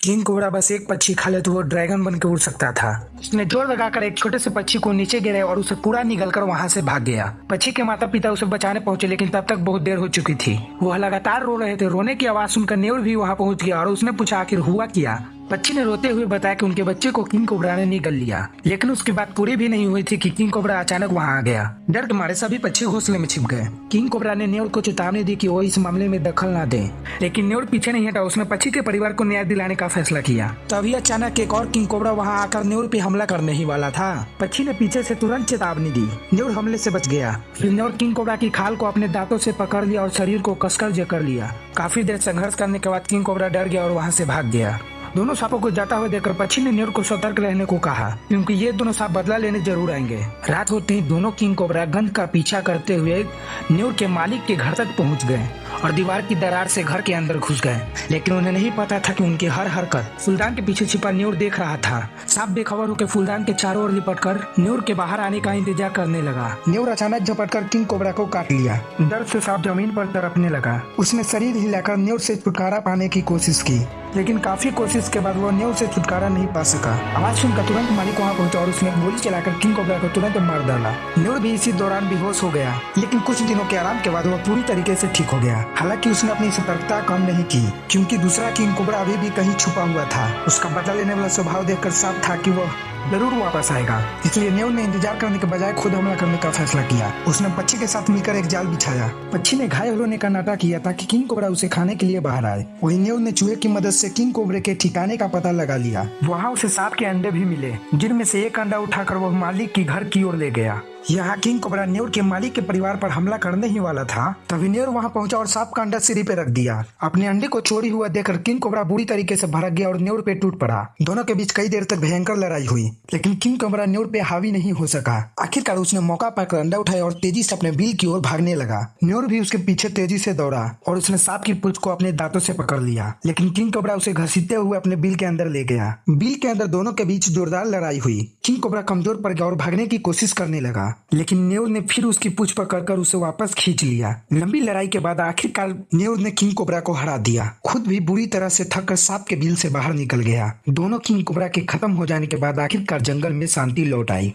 King cobra बस एक पक्षी खा ले तो वो ड्रैगन बन के उड़ सकता था। उसने जोर लगाकर एक छोटे से पक्षी को नीचे गिराया और उसे पूरा निगलकर वहां से भाग गया। पक्षी के माता पिता उसे बचाने पहुंचे, लेकिन तब तक बहुत देर हो चुकी थी। वह लगातार रो रहे थे। रोने की आवाज सुनकर न्योर भी वहां पहुंच गया और उसने पूछा आखिर हुआ क्या। पक्षी ने रोते हुए बताया कि उनके बच्चे को किंग कोबरा ने निगल लिया, लेकिन उसकी बात पूरी भी नहीं हुई थी कि किंग कोबरा अचानक वहां आ गया। डर के मारे सभी पक्षी घोंसले में छिप गए। किंग कोबरा ने न्योर को चेतावनी दी कि वो इस मामले में दखल ना दे, लेकिन न्योर पीछे नहीं हटा। उसने पक्षी के परिवार को न्याय दिलाने का फैसला किया। तभी अचानक एक और किंग कोबरा वहां आकर न्योर पे हमला करने ही वाला था। पक्षी ने पीछे से तुरंत चेतावनी दी। न्योर हमले से बच गया। फिर न्योर किंग कोबरा की खाल को अपने दांतों से पकड़ लिया और शरीर को कसकर जकड़ लिया। काफी देर संघर्ष करने के बाद किंग कोबरा डर गया और वहां से भाग गया। दोनों सांपों को जाता हुए देखकर पक्षी ने न्योर को सतर्क रहने को कहा, क्योंकि ये दोनों सांप बदला लेने जरूर आएंगे। रात होते ही दोनों किंग कोबरा गंध का पीछा करते हुए न्योर के मालिक के घर तक पहुंच गए और दीवार की दरार से घर के अंदर घुस गए। लेकिन उन्हें नहीं पता था कि उनकी हर हरकत फूलदान के पीछे छिपा न्योर देख रहा था। सांप बेखबर होकर फूलदान के चारों ओर लिपटकर न्योर के बाहर आने का इंतजार करने लगा। न्योर अचानक झपटकर किंग कोबरा को काट लिया। दर्द से सांप जमीन पर तड़पने लगा। उसने शरीर हिलाकर न्योर से छुटकारा पाने की कोशिश की, लेकिन काफी कोशिश के बाद वो न्योर से छुटकारा नहीं पा सका। आवाज सुनकर तुरंत मालिक वहां पहुंचा और उसने गोली चलाकर किंग कोबरा को तुरंत मार डाला। न्योर भी इसी दौरान बेहोश हो गया, लेकिन कुछ दिनों के आराम के बाद वो पूरी तरीके से ठीक हो गया। हालांकि उसने अपनी सतर्कता कम नहीं की, क्योंकि दूसरा किंग कोबरा अभी भी कहीं छुपा हुआ था। उसका बदला लेने वाला स्वभाव देखकर साफ था कि वो जरूर वापस आएगा। इसलिए न्योर ने इंतजार करने के बजाय खुद हमला करने का फैसला किया। उसने पक्षी के साथ मिलकर एक जाल बिछाया। पक्षी ने घायल होने का नाटक किया ताकि किंग कोबरा उसे खाने के लिए बाहर आए। वहीं न्योर ने चूहे की मदद से किंग कोबरे के ठिकाने का पता लगा लिया। वहाँ उसे सांप के अंडे भी मिले, जिनमें से एक अंडा उठाकर वह मालिक की घर की ओर ले गया। यहाँ किंग कोबरा न्योर के मालिक के परिवार पर हमला करने ही वाला था। तभी न्योर वहाँ पहुंचा और सांप का अंडा सीढ़ी पे रख दिया। अपने अंडे को चोरी हुआ देखकर किंग कोबरा बुरी तरीके से भड़क गया और न्योर पे टूट पड़ा। दोनों के बीच कई देर तक भयंकर लड़ाई हुई, लेकिन किंग कोबरा न्योर पे हावी नहीं हो सका। आखिरकार उसने मौका पाकर अंडा उठाया और तेजी से अपने बिल की ओर भागने लगा। न्योर भी उसके पीछे तेजी से दौड़ा और उसने सांप की पूंछ को अपने दांतों से पकड़ लिया, लेकिन किंग कोबरा उसे घसीटते हुए अपने बिल के अंदर ले गया। बिल के अंदर दोनों के बीच जोरदार लड़ाई हुई। किंग कोबरा कमजोर पड़ गया और भागने की कोशिश करने लगा, लेकिन न्योर ने फिर उसकी पूंछ पकड़कर उसे वापस खींच लिया। लंबी लड़ाई के बाद आखिरकार न्योर ने किंग कोबरा को हरा दिया। खुद भी बुरी तरह से थक कर सांप के बिल से बाहर निकल गया। दोनों किंग कोबरा के खत्म हो जाने के बाद आखिरकार जंगल में शांति लौट आई।